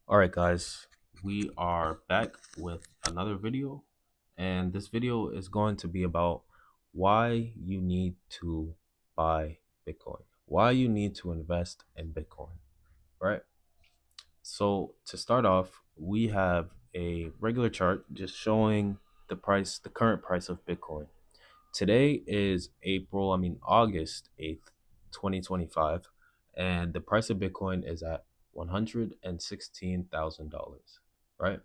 All right, guys, we are back with another video, and this video is going to be about why you need to buy Bitcoin, why you need to invest in Bitcoin, right? So, to start off, we have a regular chart just showing the current price of Bitcoin. Today is August 8th, 2025, and the price of Bitcoin is at $116,000, right?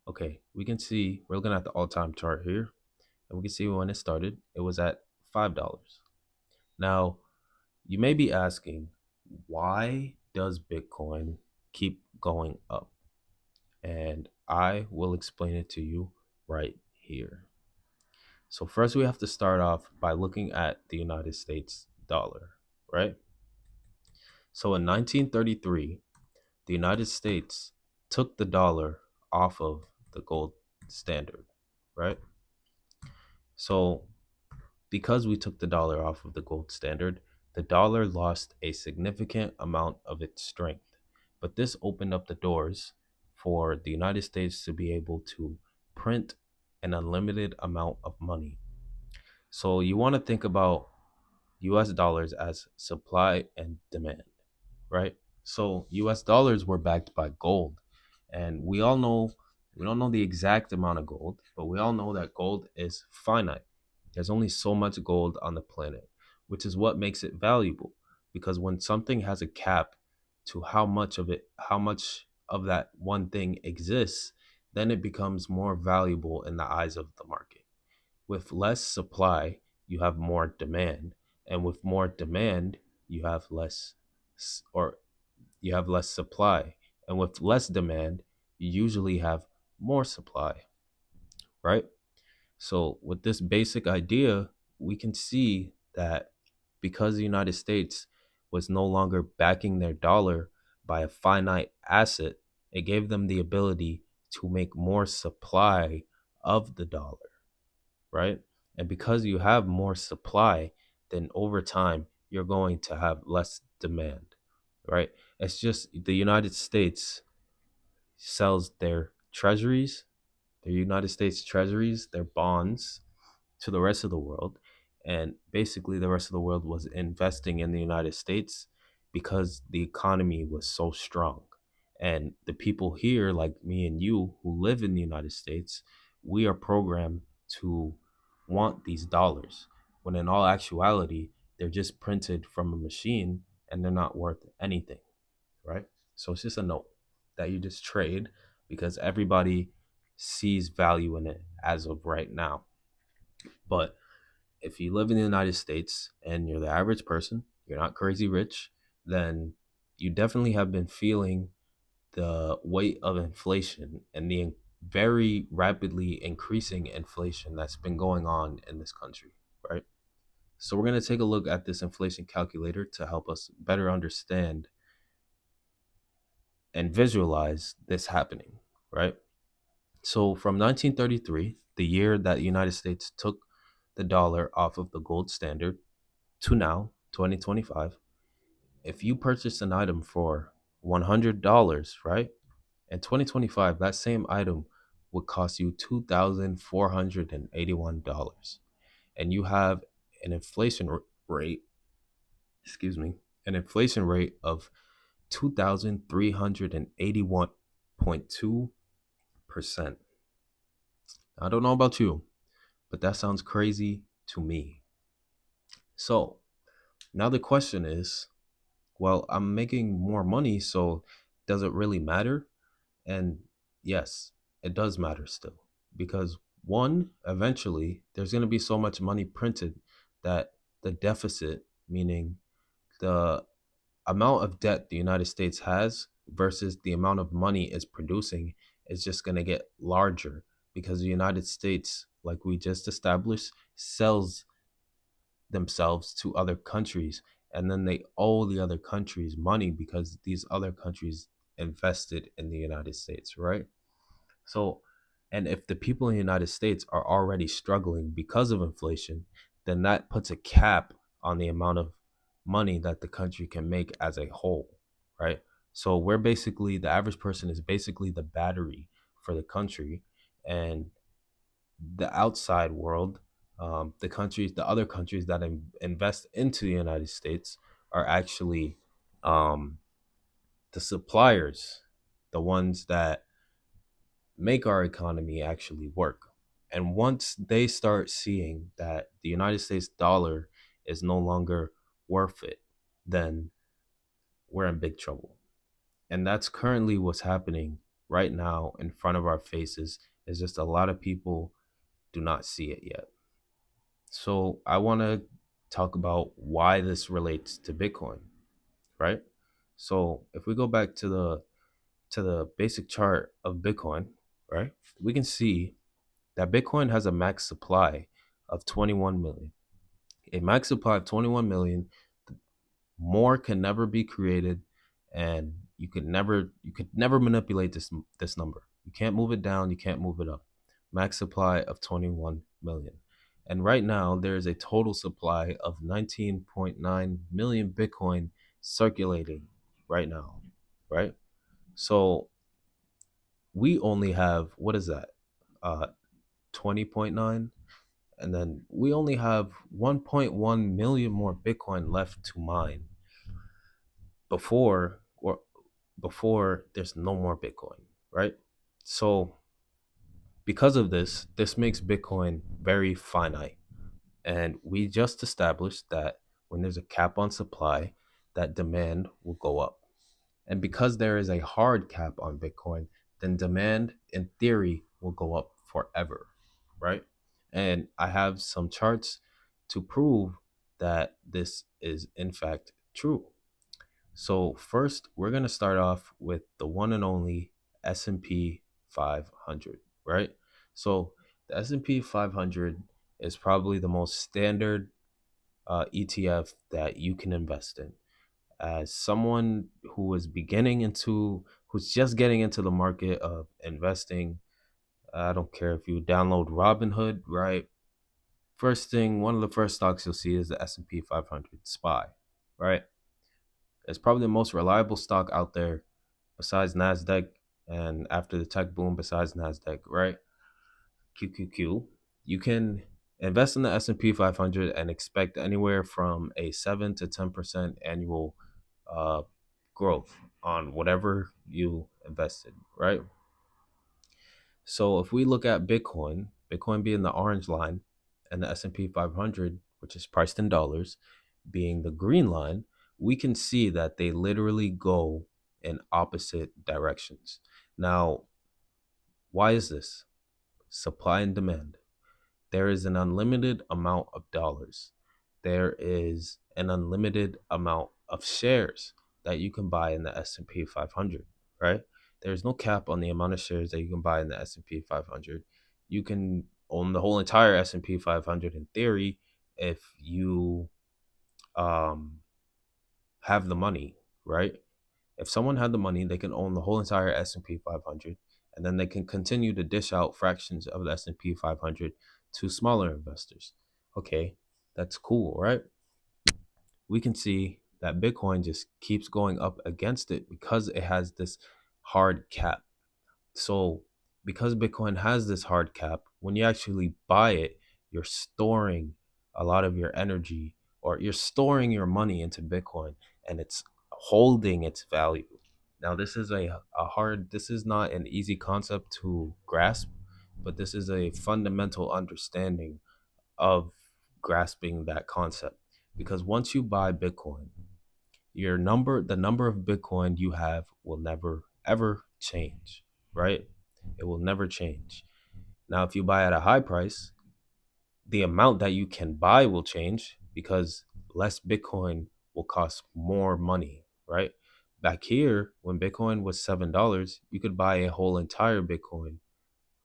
Okay, we can see we're looking at the all-time chart here, and we can see when it started, it was at $5. Now, you may be asking, why does Bitcoin keep going up? And I will explain it to you right here. So first we have to start off by looking at the United States dollar, right? So in 1933, the United States took the dollar off of the gold standard, right? So because we took the dollar off of the gold standard, the dollar lost a significant amount of its strength. But this opened up the doors for the United States to be able to print an unlimited amount of money. So you want to think about US dollars as supply and demand, right? So US dollars were backed by gold. And we don't know the exact amount of gold, but we all know that gold is finite. There's only so much gold on the planet, which is what makes it valuable. Because when something has a cap to how much of that one thing exists, then it becomes more valuable in the eyes of the market. With less supply, you have more demand, and with more demand, you have less or you have less supply, and with less demand, you usually have more supply, right? So with this basic idea, we can see that because the United States was no longer backing their dollar by a finite asset, it gave them the ability to make more supply of the dollar, right? And because you have more supply, then over time, you're going to have less demand, right? It's just the United States sells their United States treasuries, their bonds to the rest of the world. And basically, the rest of the world was investing in the United States because the economy was so strong. And the people here, like me and you, who live in the United States, we are programmed to want these dollars, when in all actuality, they're just printed from a machine and they're not worth anything, right? So it's just a note that you just trade because everybody sees value in it as of right now. But if you live in the United States and you're the average person, you're not crazy rich, then you definitely have been feeling the weight of inflation and the very rapidly increasing inflation that's been going on in this country, right? So we're going to take a look at this inflation calculator to help us better understand and visualize this happening, right? So from 1933, the year that the United States took the dollar off of the gold standard, to now, 2025, if you purchase an item for $100, right? In 2025, that same item would cost you $2,481. And you have an rate, excuse me, an inflation rate of 2,381.2%. I don't know about you, but that sounds crazy to me. So now the question is, well, I'm making more money, so does it really matter? And yes, it does matter still. Because one, eventually, there's going to be so much money printed that the deficit, meaning the amount of debt the United States has versus the amount of money it's producing, is just going to get larger because the United States, like we just established, sells themselves to other countries, and then they owe the other countries money because these other countries invested in the United States, right? So, and if the people in the United States are already struggling because of inflation, then that puts a cap on the amount of money that the country can make as a whole, right? So we're basically, the average person is basically the battery for the country, and the outside world, the other countries that invest into the United States are actually um, the suppliers, the ones that make our economy actually work. And once they start seeing that the United States dollar is no longer worth it, then we're in big trouble. And that's currently what's happening right now in front of our faces. It's just a lot of people do not see it yet. So I want to talk about why this relates to Bitcoin, right? So if we go back to the basic chart of Bitcoin, right? We can see that Bitcoin has a max supply of 21 million. A max supply of 21 million. More can never be created, and you could never manipulate this number. You can't move it down, you can't move it up. Max supply of 21 million. And right now there is a total supply of 19.9 million Bitcoin circulating right now, right? So we only have, what is that? 20.9, and then we only have 1.1 million more Bitcoin left to mine before or before there's no more Bitcoin, right? So because of this, this makes Bitcoin very finite. And we just established that when there's a cap on supply, that demand will go up. And because there is a hard cap on Bitcoin, then demand in theory will go up forever, right? And I have some charts to prove that this is in fact true. So first, we're going to start off with the one and only S&P 500, right? So the S&P 500 is probably the most standard ETF that you can invest in. As someone who's just getting into the market of investing, I don't care if you download Robinhood, right? One of the first stocks you'll see is the S&P 500 SPY, right? It's probably the most reliable stock out there besides Nasdaq, and after the tech boom besides Nasdaq, right? QQQ. You can invest in the S&P 500 and expect anywhere from a 7 to 10% annual uh, growth on whatever you invested, right? So if we look at Bitcoin being the orange line, and the S&P 500, which is priced in dollars, being the green line, we can see that they literally go in opposite directions. Now, why is this? Supply and demand. There is an unlimited amount of dollars. There is an unlimited amount of shares that you can buy in the S&P 500, right? There's no cap on the amount of shares that you can buy in the S&P 500. You can own the whole entire S&P 500 in theory if you um, have the money, right? If someone had the money, they can own the whole entire S&P 500, and then they can continue to dish out fractions of the S&P 500 to smaller investors. Okay, that's cool, right? We can see that Bitcoin just keeps going up against it because it has this hard cap. So, because Bitcoin has this hard cap, when you actually buy it, you're storing a lot of your energy, or you're storing your money into Bitcoin, and it's holding its value. Now, this is not an easy concept to grasp, but this is a fundamental understanding of grasping that concept. Because once you buy Bitcoin, the number of Bitcoin you have will never ever change, right? It will never change. Now, if you buy at a high price, the amount that you can buy will change because less Bitcoin will cost more money, right? Back here, when Bitcoin was $7, you could buy a whole entire Bitcoin.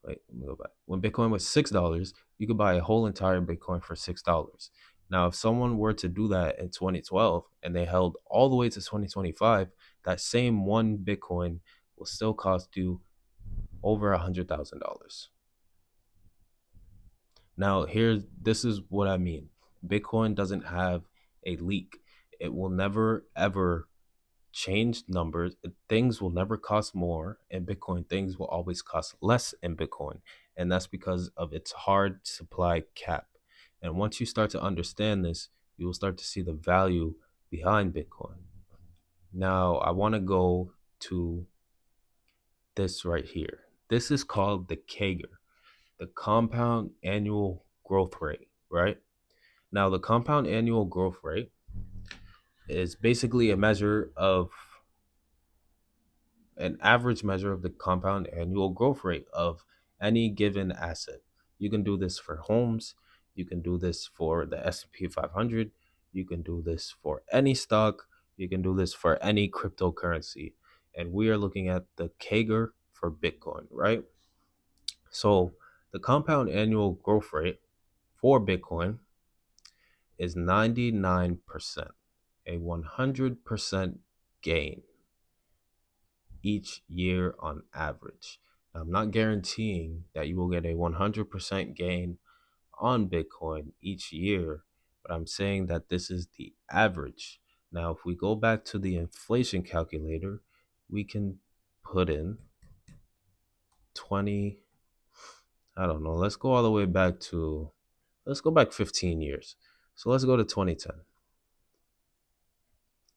Wait, let me go back. When Bitcoin was $6, you could buy a whole entire Bitcoin for $6. Now, if someone were to do that in 2012 and they held all the way to 2025, that same one Bitcoin will still cost you over $100,000. Now, this is what I mean. Bitcoin doesn't have a leak. It will never ever change numbers. Things will never cost more in Bitcoin. Things will always cost less in Bitcoin. And that's because of its hard supply cap. And once you start to understand this, you will start to see the value behind Bitcoin. Now, I want to go to this right here. This is called the CAGR, the compound annual growth rate, right? Now, the compound annual growth rate is basically a measure of an average measure of the compound annual growth rate of any given asset. You can do this for homes, you can do this for the S&P 500, you can do this for any stock, you can do this for any cryptocurrency. And we are looking at the CAGR for Bitcoin, right? So the compound annual growth rate for Bitcoin is 99%, a 100% gain each year on average. Now, I'm not guaranteeing that you will get a 100% gain on Bitcoin each year, but I'm saying that this is the average. Now, if we go back to the inflation calculator, we can put in 20, I don't know, let's go all the way back to, let's go back 15 years. So let's go to 2010.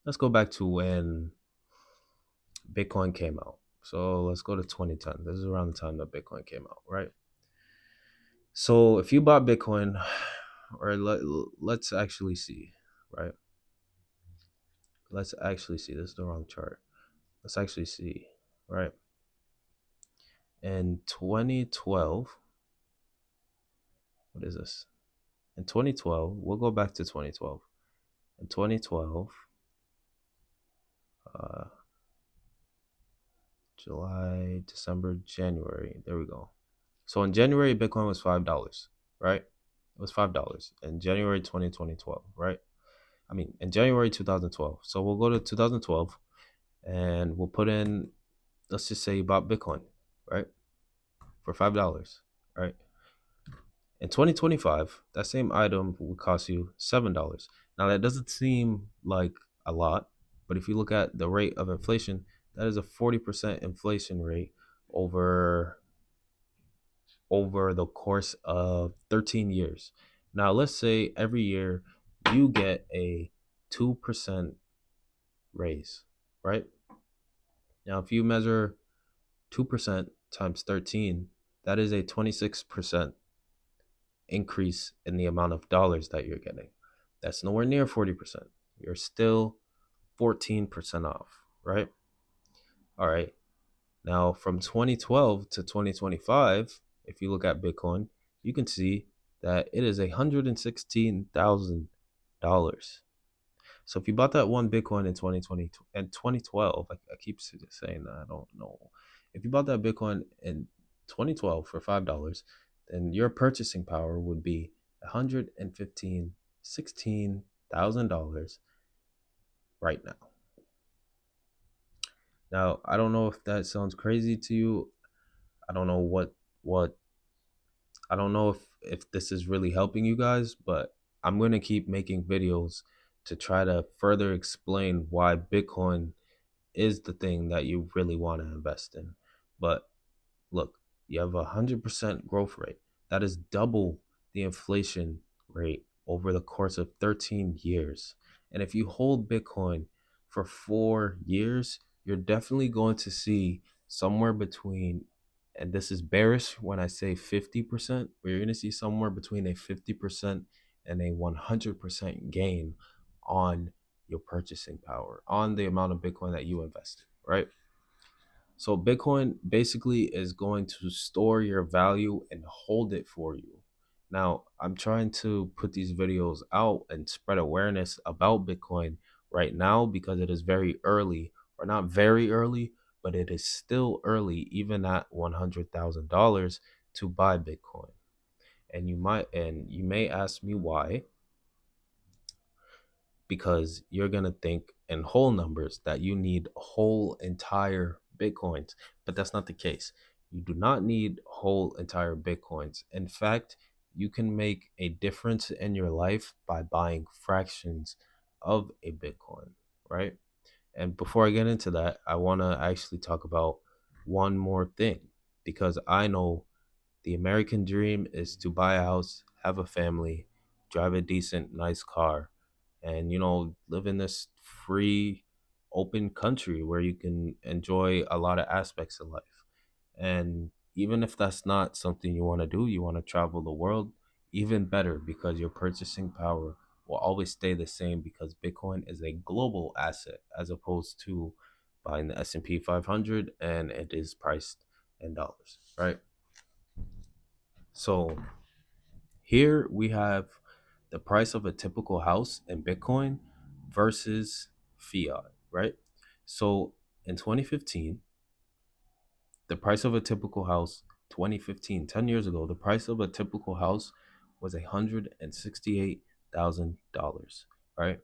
Let's go back to when Bitcoin came out. So let's go to 2010. This is around the time that Bitcoin came out, right? So if you bought Bitcoin, or let's actually see, right? Let's actually see. This is the wrong chart. Let's actually see, right? In 2012, what is this? In 2012, we'll go back to 2012. In 2012, uh, July, December, January. There we go. So in January, Bitcoin was $5, right? It was $5 in January 2012, right? I mean, in January 2012. So we'll go to 2012 and we'll put in, let's just say you bought Bitcoin, right? For $5, right? In 2025, that same item would cost you $7. Now, that doesn't seem like a lot, but if you look at the rate of inflation, that is a 40% inflation rate over the course of 13 years. Now, let's say every year you get a 2% raise, right? Now, if you measure 2% times 13, that is a 26% increase in the amount of dollars that you're getting. That's nowhere near 40%. You're still 14% off, right? All right. Now, from 2012 to 2025, if you look at Bitcoin, you can see that it is $116,000. So if you bought that one Bitcoin in 2020 and 2012, I keep saying that, I don't know. If you bought that Bitcoin in 2012 for $5, then your purchasing power would be $116,000 right now. Now, I don't know if that sounds crazy to you. I don't know what I don't know if this is really helping you guys, but I'm going to keep making videos to try to further explain why Bitcoin is the thing that you really want to invest in. But look, you have 100% growth rate. That is double the inflation rate over the course of 13 years. And if you hold Bitcoin for 4 years, you're definitely going to see somewhere between, and this is bearish when I say 50%, but you're going to see somewhere between a 50% and a 100% gain on your purchasing power, on the amount of Bitcoin that you invested, right? So Bitcoin basically is going to store your value and hold it for you. Now, I'm trying to put these videos out and spread awareness about Bitcoin right now because it is very early, or not very early, but it is still early, even at $100,000 to buy Bitcoin. And you may ask me why, because you're going to think in whole numbers that you need whole entire Bitcoins, but that's not the case. You do not need whole entire Bitcoins. In fact, you can make a difference in your life by buying fractions of a Bitcoin, right? And before I get into that, I want to actually talk about one more thing, because I know the American dream is to buy a house, have a family, drive a decent, nice car, and live in this free, open country where you can enjoy a lot of aspects of life. And even if that's not something you want to do, you want to travel the world, even better, because your purchasing power will always stay the same, because Bitcoin is a global asset as opposed to buying the S&P 500, and it is priced in dollars, right? So here we have the price of a typical house in Bitcoin versus fiat, right? So in 2015, the price of a typical house, 2015, 10 years ago, the price of a typical house was $168,000, right?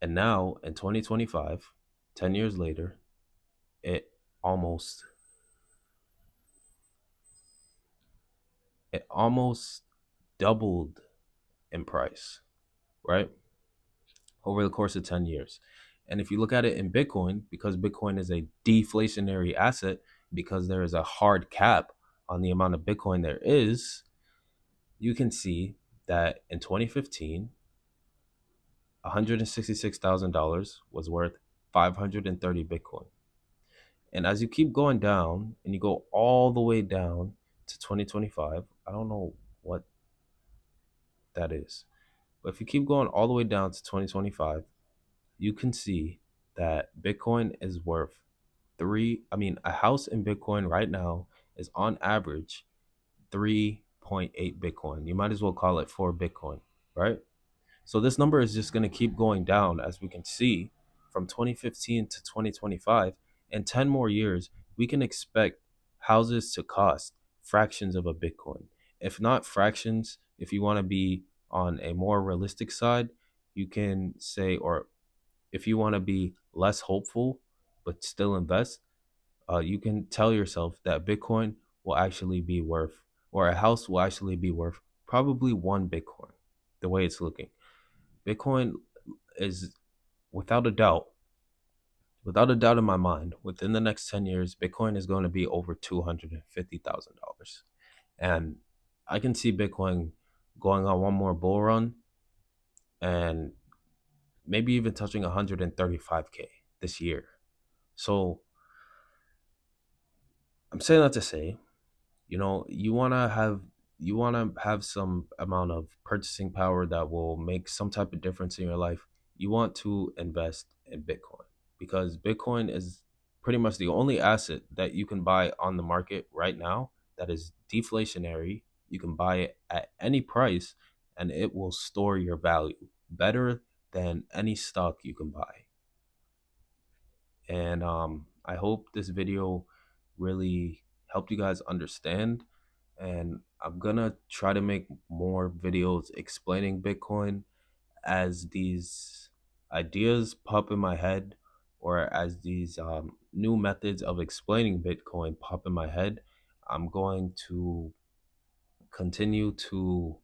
And now in 2025, 10 years later, it almost it almost doubled in price, right? Over the course of 10 years. And if you look at it in Bitcoin, because Bitcoin is a deflationary asset, because there is a hard cap on the amount of Bitcoin there is, you can see that in 2015, $166,000 was worth 530 Bitcoin. And as you keep going down and you go all the way down to 2025, I don't know what that is, but if you keep going all the way down to 2025, you can see that Bitcoin is worth a house in Bitcoin right now is on average 3.8 Bitcoin. You might as well call it 4 Bitcoin, right? So this number is just going to keep going down, as we can see from 2015 to 2025. In 10 more years, we can expect houses to cost fractions of a Bitcoin. If not fractions, if you want to be on a more realistic side, you can say, or if you want to be less hopeful but still invest, you can tell yourself that Bitcoin will actually be worth, or a house will actually be worth probably 1 Bitcoin, the way it's looking. Bitcoin is without a doubt, without a doubt in my mind, within the next 10 years, Bitcoin is going to be over $250,000. And I can see Bitcoin going on one more bull run and maybe even touching 135K this year. So I'm saying that to say, you want to have some amount of purchasing power that will make some type of difference in your life. You want to invest in Bitcoin, because Bitcoin is pretty much the only asset that you can buy on the market right now that is deflationary. You can buy it at any price and it will store your value better than any stock you can buy. And I hope this video really helped you guys understand. And I'm gonna try to make more videos explaining Bitcoin as these ideas pop in my head, or as these new methods of explaining Bitcoin pop in my head. I'm going to continue to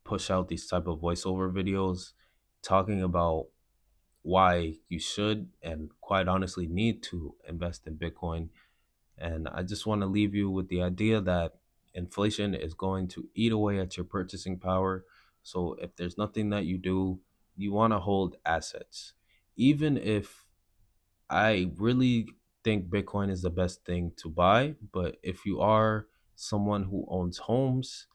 push out these type of voiceover videos talking about why you should and quite honestly need to invest in Bitcoin. And I just want to leave you with the idea that inflation is going to eat away at your purchasing power. So if there's nothing that you do, you want to hold assets. Even if I really think Bitcoin is the best thing to buy, but if you are someone who owns homes,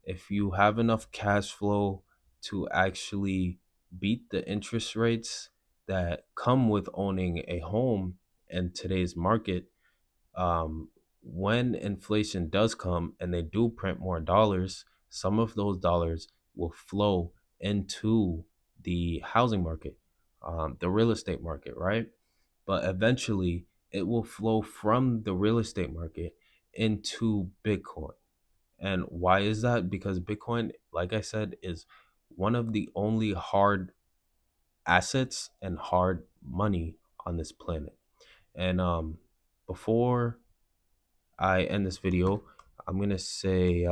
if you have enough cash flow to actually beat the interest rates that come with owning a home in today's market, um, when inflation does come and they do print more dollars, some of those dollars will flow into the housing market, the real estate market, right? But eventually it will flow from the real estate market into Bitcoin. And why is that? Because Bitcoin, like I said, is one of the only hard assets and hard money on this planet. And before I end this video, I'm gonna say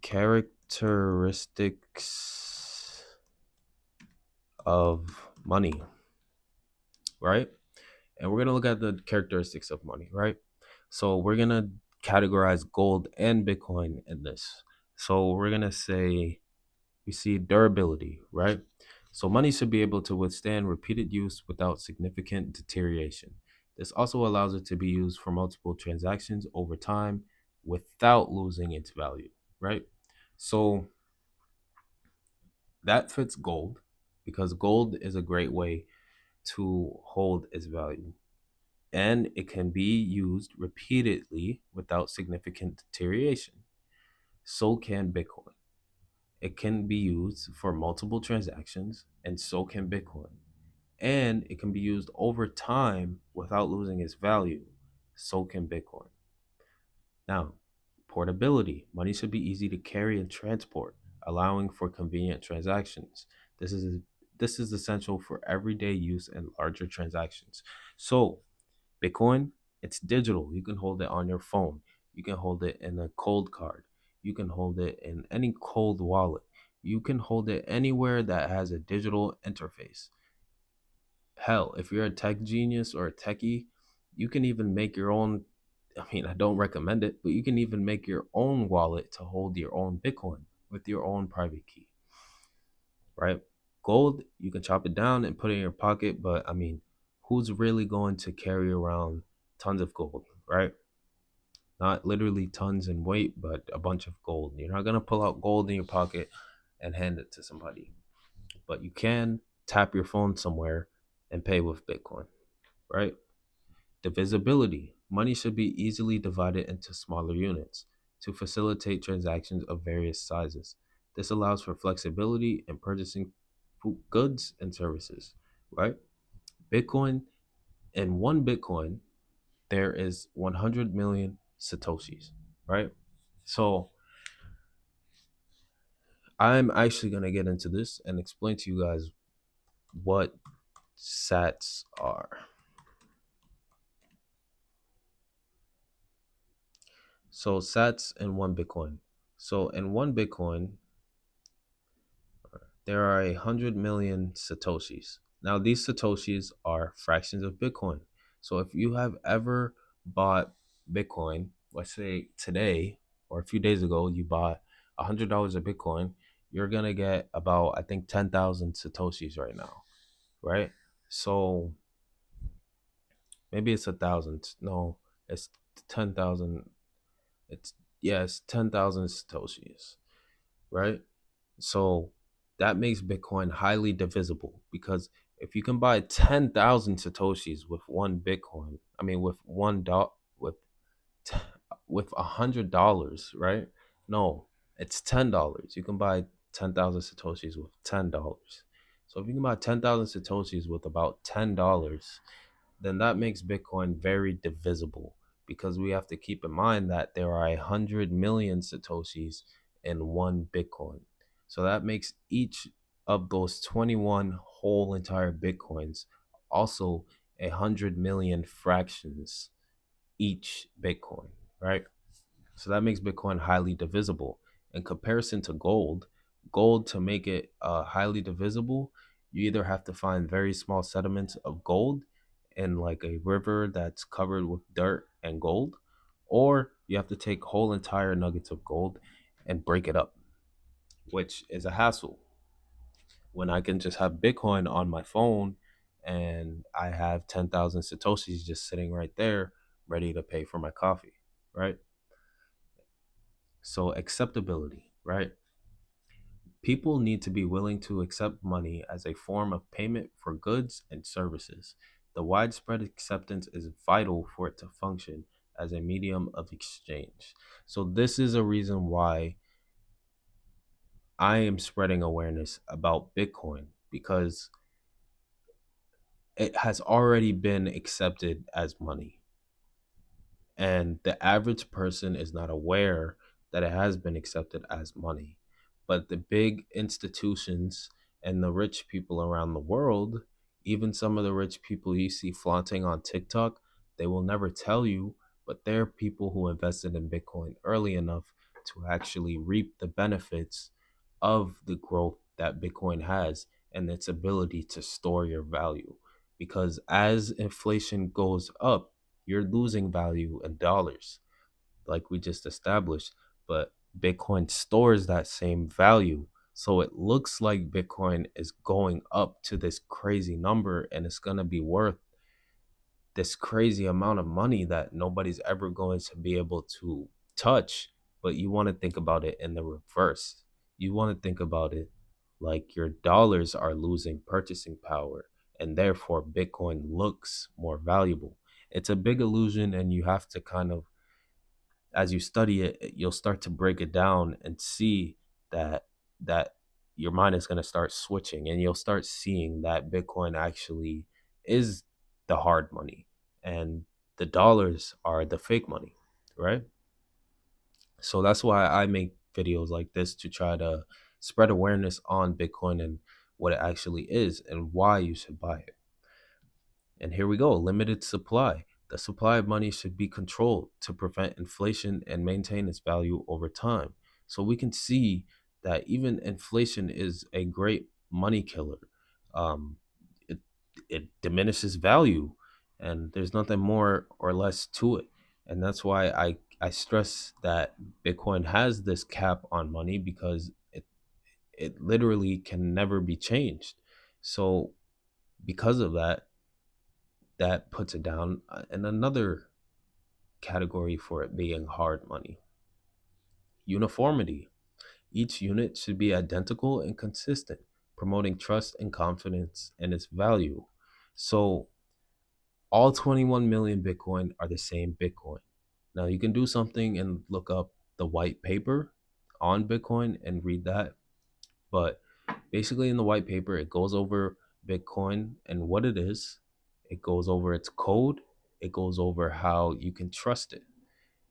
characteristics of money. right? And we're gonna look at the characteristics of money, right? So we're gonna categorize gold and Bitcoin in this. So we're gonna say we see durability, right? So money should be able to withstand repeated use without significant deterioration. This also allows it to be used for multiple transactions over time without losing its value, right? So that fits gold because gold is a great way to hold its value and it can be used repeatedly without significant deterioration. So can Bitcoin. It can be used for multiple transactions, and so can Bitcoin. And it can be used over time without losing its value. So can Bitcoin. Now, portability. Money should be easy to carry and transport, allowing for convenient transactions. This is this is essential for everyday use and larger transactions. So, Bitcoin, it's digital. You can hold it on your phone. You can hold it in a cold card. You can hold it in any cold wallet. You can hold it anywhere that has a digital interface. Hell, if you're a tech genius or a techie, you can even make your own. I mean, I don't recommend it, but you can even make your own wallet to hold your own Bitcoin with your own private key, right? Gold, you can chop it down and put it in your pocket, but I mean, who's really going to carry around tons of gold, right? Not literally tons in weight, but a bunch of gold. You're not going to pull out gold in your pocket and hand it to somebody, but you can tap your phone somewhere and pay with Bitcoin, right? Divisibility. Money should be easily divided into smaller units to facilitate transactions of various sizes. This allows for flexibility in purchasing goods and services, right? Bitcoin, in one Bitcoin, there is 100 million Satoshis, right? So I'm actually going to get into this and explain to you guys what sats are. So sats in one Bitcoin. So in one Bitcoin, there are 100 million Satoshis. Now, these Satoshis are fractions of Bitcoin. So if you have ever bought Bitcoin, let's say today or a few days ago, you bought $100 of Bitcoin, you're going to get about, I think, 10,000 Satoshis right now, right? So maybe it's 1,000. No, it's 10,000. It's, yeah, it's 10,000 Satoshis, right? So that makes Bitcoin highly divisible because if you can buy 10,000 satoshis with one Bitcoin, I mean with with t- with $100, right? No, it's $10. You can buy 10,000 satoshis with $10. So if you can buy 10,000 satoshis with about $10, then that makes Bitcoin very divisible because we have to keep in mind that there are 100 million Satoshis in one Bitcoin. So that makes each of those 21 whole entire Bitcoins also 100 million fractions each Bitcoin, right? So that makes Bitcoin highly divisible. In comparison to gold, gold to make it highly divisible, you either have to find very small sediments of gold in like a river that's covered with dirt and gold, or you have to take whole entire nuggets of gold and break it up, which is a hassle. When I can just have Bitcoin on my phone and I have 10,000 Satoshis just sitting right there ready to pay for my coffee, right? So acceptability, right? People need to be willing to accept money as a form of payment for goods and services. The widespread acceptance is vital for it to function as a medium of exchange. So this is a reason why I am spreading awareness about Bitcoin because it has already been accepted as money. And the average person is not aware that it has been accepted as money. But the big institutions and the rich people around the world, even some of the rich people you see flaunting on TikTok, they will never tell you, but they're people who invested in Bitcoin early enough to actually reap the benefits of the growth that Bitcoin has and its ability to store your value. because as inflation goes up, you're losing value in dollars, like we just established. But Bitcoin stores that same value. So it looks like Bitcoin is going up to this crazy number and it's going to be worth this crazy amount of money that nobody's ever going to be able to touch. But you want to think about it in the reverse. You want to think about it like your dollars are losing purchasing power, and therefore Bitcoin looks more valuable. It's a big illusion, and you have to kind of, as you study it, you'll start to break it down and see that your mind is going to start switching, and you'll start seeing that Bitcoin actually is the hard money and the dollars are the fake money, right? So that's why I make videos like this, to try to spread awareness on Bitcoin and what it actually is and why you should buy it. And here we go, limited supply. The supply of money should be controlled to prevent inflation and maintain its value over time. So we can see that even inflation is a great money killer. Um, it, it diminishes value, and there's nothing more or less to it. And that's why I stress that Bitcoin has this cap on money, because it literally can never be changed. So because of that, that puts it down in another category for it being hard money. Uniformity. Each unit should be identical and consistent, promoting trust and confidence in its value. So all 21 million Bitcoin are the same Bitcoin. Now you can do something and look up the white paper on Bitcoin and read that. But basically, in the white paper, it goes over Bitcoin and what it is, it goes over its code, it goes over how you can trust it,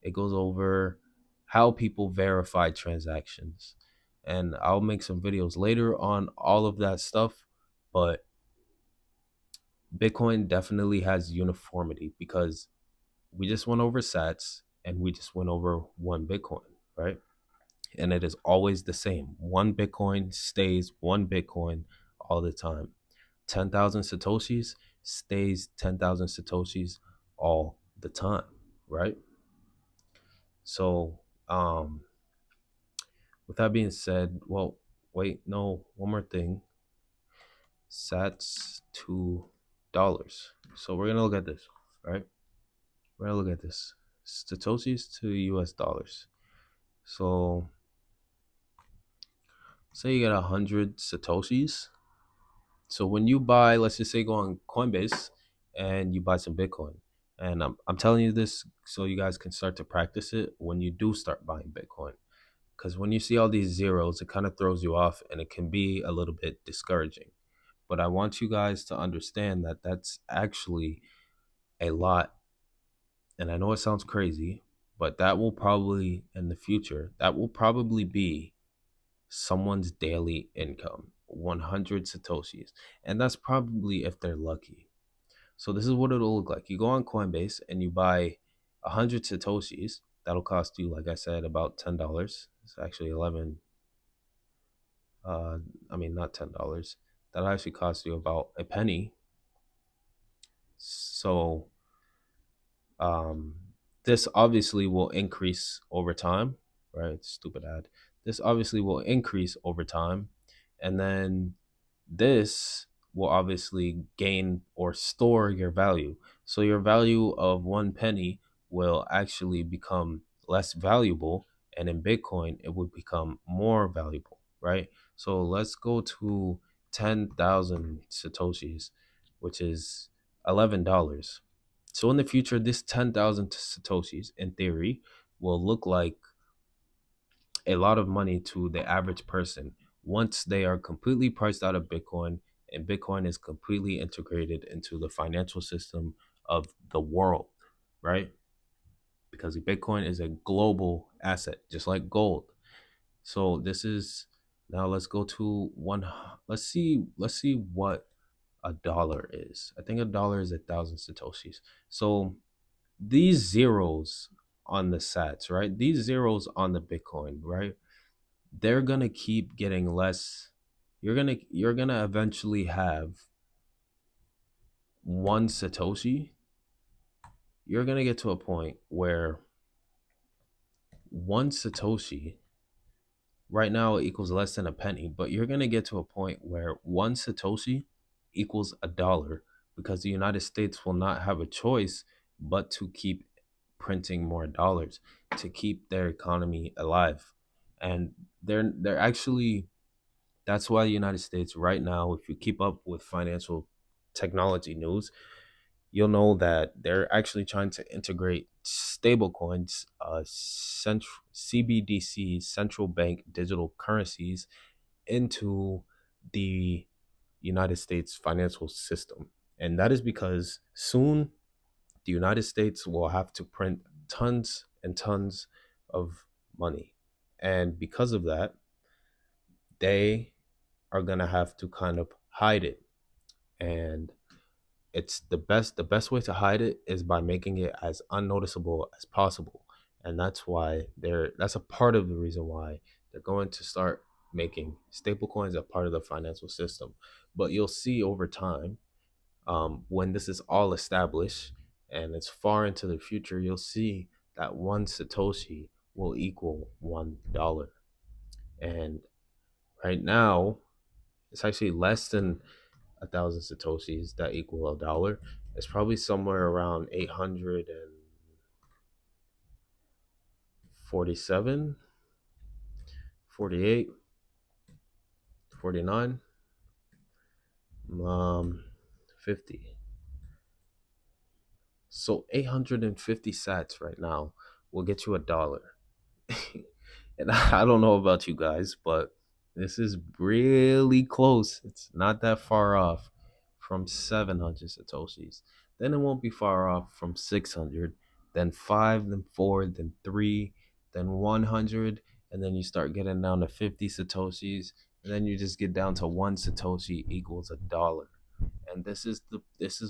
it goes over how people verify transactions. And I'll make some videos later on all of that stuff. But Bitcoin definitely has uniformity, because we just went over sats and we just went over one Bitcoin, right? And it is always the same. One Bitcoin stays one Bitcoin all the time. 10,000 Satoshis stays 10,000 Satoshis all the time, right? So, with that being said, well, wait, no, one more thing. Sats to dollars. So we're gonna look at this, right? We're gonna look at this. Satoshis to US dollars. So say you get 100 Satoshis. So when you buy, let's just say go on Coinbase and you buy some Bitcoin. And I'm telling you this so you guys can start to practice it when you do start buying Bitcoin. Because when you see all these zeros, it kind of throws you off and it can be a little bit discouraging. But I want you guys to understand that that's actually a lot. And I know it sounds crazy, but that will probably, in the future, that will probably be someone's daily income, 100 Satoshis. And that's probably if they're lucky. So this is what it'll look like. You go on Coinbase and you buy 100 Satoshis. That'll cost you, like I said, about $10. It's actually 11. I mean, not $10. That'll actually cost you about a penny. So um, this obviously will increase over time, right? Stupid ad. This obviously will increase over time. And then this will obviously gain or store your value. So your value of one penny will actually become less valuable. And in Bitcoin, it would become more valuable, right? So let's go to 10,000 Satoshis, which is $11. So in the future, this 10,000 Satoshis, in theory, will look like a lot of money to the average person once they are completely priced out of Bitcoin and Bitcoin is completely integrated into the financial system of the world, right? Because Bitcoin is a global asset, just like gold. So this is, now let's go to one. Let's see what a dollar is. I think a dollar is 1,000 Satoshis. So these zeros on the sats, right? These zeros on the Bitcoin, right? They're gonna keep getting less. You're gonna eventually have one Satoshi, you're going to get to a point where one Satoshi right now equals less than a penny, but you're going to get to a point where one Satoshi equals $1 because the United States will not have a choice but to keep printing more dollars to keep their economy alive. And they're actually that's why the United States right now, if you keep up with financial technology news, you'll know that they're actually trying to integrate stablecoins, CBDC, central bank digital currencies, into the United States financial system. And that is because soon the United States will have to print tons and tons of money. And because of that, they are going to have to kind of hide it. And it's the best way to hide it is by making it as unnoticeable as possible. And that's a part of the reason why they're going to start making stablecoins a part of the financial system. But you'll see over time, when this is all established and it's far into the future, you'll see that one Satoshi will equal $1. And right now, it's actually less than 1,000 Satoshis that equal $1. It's probably somewhere around 847, 48, 49, 50. So 850 sats right now will get you $1. And I don't know about you guys, but this is really close. It's not that far off from 700 Satoshis. Then it won't be far off from 600, then 5, then 4, then 3, then 100, and then you start getting down to 50 Satoshis, and then you just get down to 1 Satoshi equals $1. And this is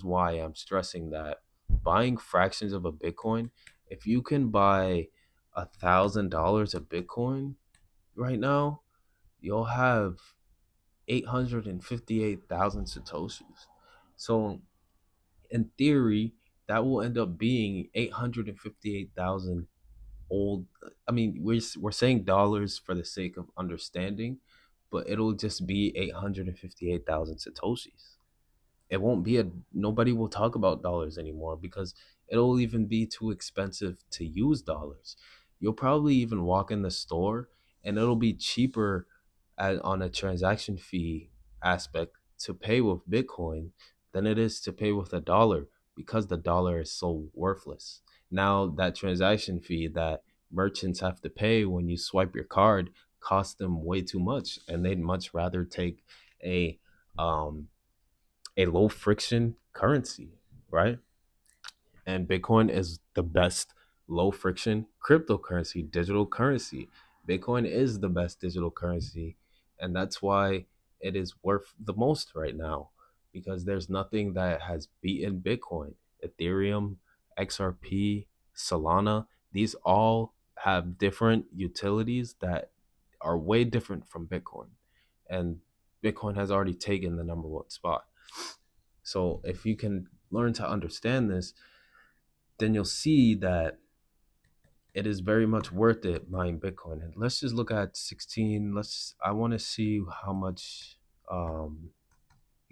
why I'm stressing that buying fractions of a Bitcoin, if you can buy $1,000 of Bitcoin right now, you'll have 858,000 Satoshis. So in theory, that will end up being 858,000 old. I mean, we're saying dollars for the sake of understanding, but it'll just be 858,000 Satoshis. It won't be a Nobody will talk about dollars anymore because it'll even be too expensive to use dollars. You'll probably even walk in the store and it'll be cheaper on a transaction fee aspect to pay with Bitcoin than it is to pay with a dollar because the dollar is so worthless. Now that transaction fee that merchants have to pay when you swipe your card costs them way too much, and they'd much rather take a um a low friction currency, right? And Bitcoin is the best low friction cryptocurrency, digital currency. Bitcoin is the best digital currency, and that's why it is worth the most right now because there's nothing that has beaten Bitcoin. Ethereum, XRP, Solana, these all have different utilities that are way different from Bitcoin. And Bitcoin has already taken the number one spot. So if you can learn to understand this, then you'll see that it is very much worth it buying Bitcoin. And let's just look at 16. I want to see how much you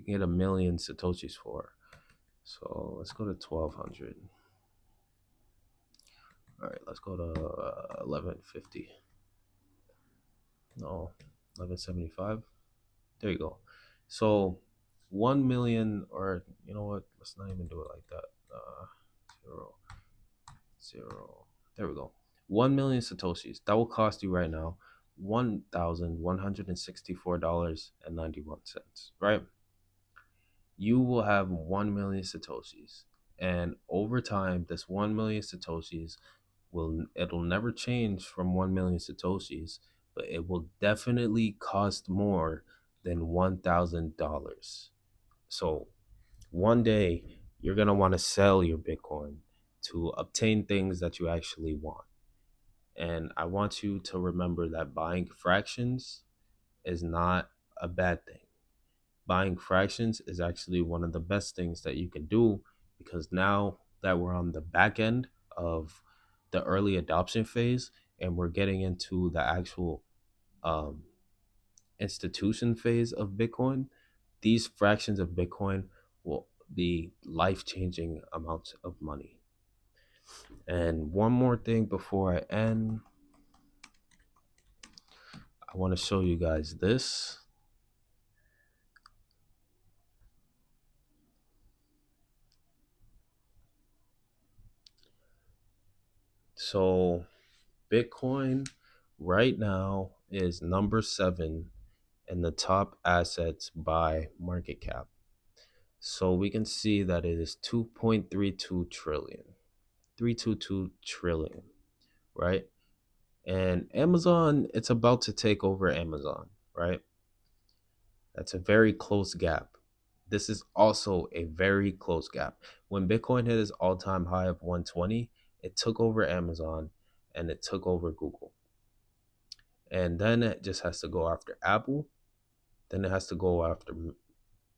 can get a million Satoshis for. So let's go to 1,200. All right, let's go to 1150. No, 1175. There you go. So 1 million, or you know what? Let's not even do it like that. Zero, zero. There we go. 1 million Satoshis. That will cost you right now $1,164.91, right? You will have 1 million Satoshis. And over time, this 1 million Satoshis it'll never change from 1 million Satoshis, but it will definitely cost more than $1,000. So one day you're going to want to sell your Bitcoin to obtain things that you actually want. And I want you to remember that buying fractions is not a bad thing. buying fractions is actually one of the best things that you can do, because now that we're on the back end of the early adoption phase and we're getting into the actual um, institution phase of Bitcoin, these fractions of Bitcoin will be life changing amounts of money. And one more thing before I end, I want to show you guys this. So, Bitcoin right now is number 7 in the top assets by market cap. So we can see that it is 2.32 trillion, 322 trillion, right? And Amazon, it's about to take over Amazon, right? That's a very close gap. This is also a very close gap. When Bitcoin hit its all-time high of 120, it took over Amazon and it took over Google. And then it just has to go after Apple. Then it has to go after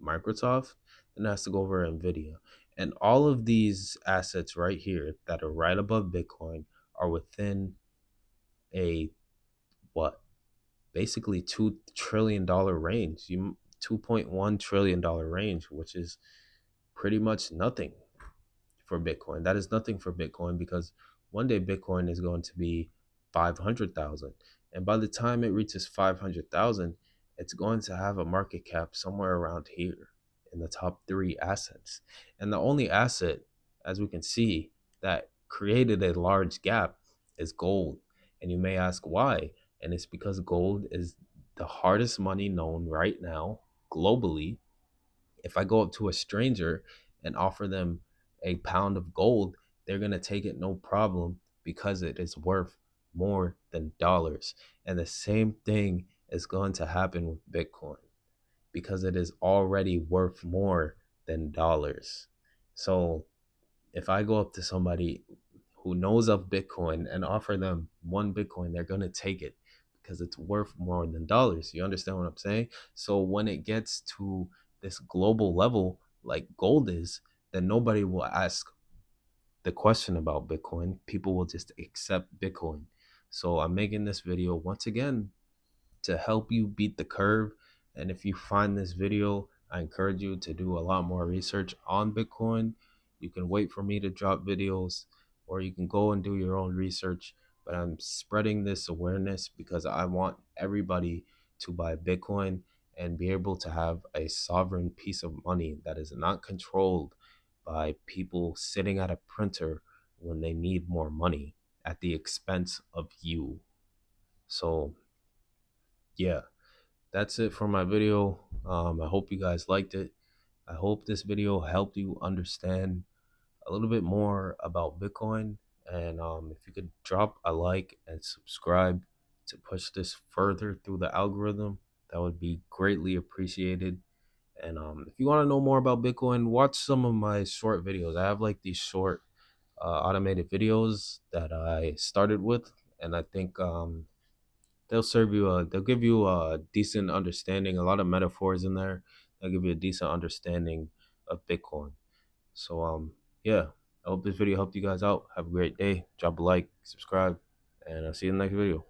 Microsoft. Then it has to go over Nvidia. And all of these assets right here that are right above Bitcoin are within a what? Basically $2 trillion range. 2.1 trillion range, which is pretty much nothing for Bitcoin. That is nothing for Bitcoin, because one day Bitcoin is going to be 500,000. And by the time it reaches 500,000, it's going to have a market cap somewhere around here in the top 3 assets. And the only asset, as we can see, that created a large gap is gold. And you may ask why. And it's because gold is the hardest money known right now globally. If I go up to a stranger and offer them a pound of gold, they're going to take it no problem, because it is worth more than dollars. And the same thing is going to happen with Bitcoin, because it is already worth more than dollars. So if I go up to somebody who knows of Bitcoin and offer them 1 Bitcoin, they're going to take it because it's worth more than dollars. You understand what I'm saying? So when it gets to this global level, like gold is, then nobody will ask the question about Bitcoin. People will just accept Bitcoin. So I'm making this video once again to help you beat the curve. And if you find this video, I encourage you to do a lot more research on Bitcoin. You can wait for me to drop videos, or you can go and do your own research. But I'm spreading this awareness because I want everybody to buy Bitcoin and be able to have a sovereign piece of money that is not controlled by people sitting at a printer when they need more money at the expense of you. So, yeah, that's it for my video. I hope you guys liked it. I hope this video helped you understand a little bit more about Bitcoin. And if you could drop a like and subscribe to push this further through the algorithm, that would be greatly appreciated. And if you want to know more about Bitcoin, watch some of my short videos. I have like these short automated videos that I started with, and I think they'll give you a decent understanding, a lot of metaphors in there. They'll give you a decent understanding of Bitcoin. So yeah, I hope this video helped you guys out. Have a great day. Drop a like, subscribe, and I'll see you in the next video.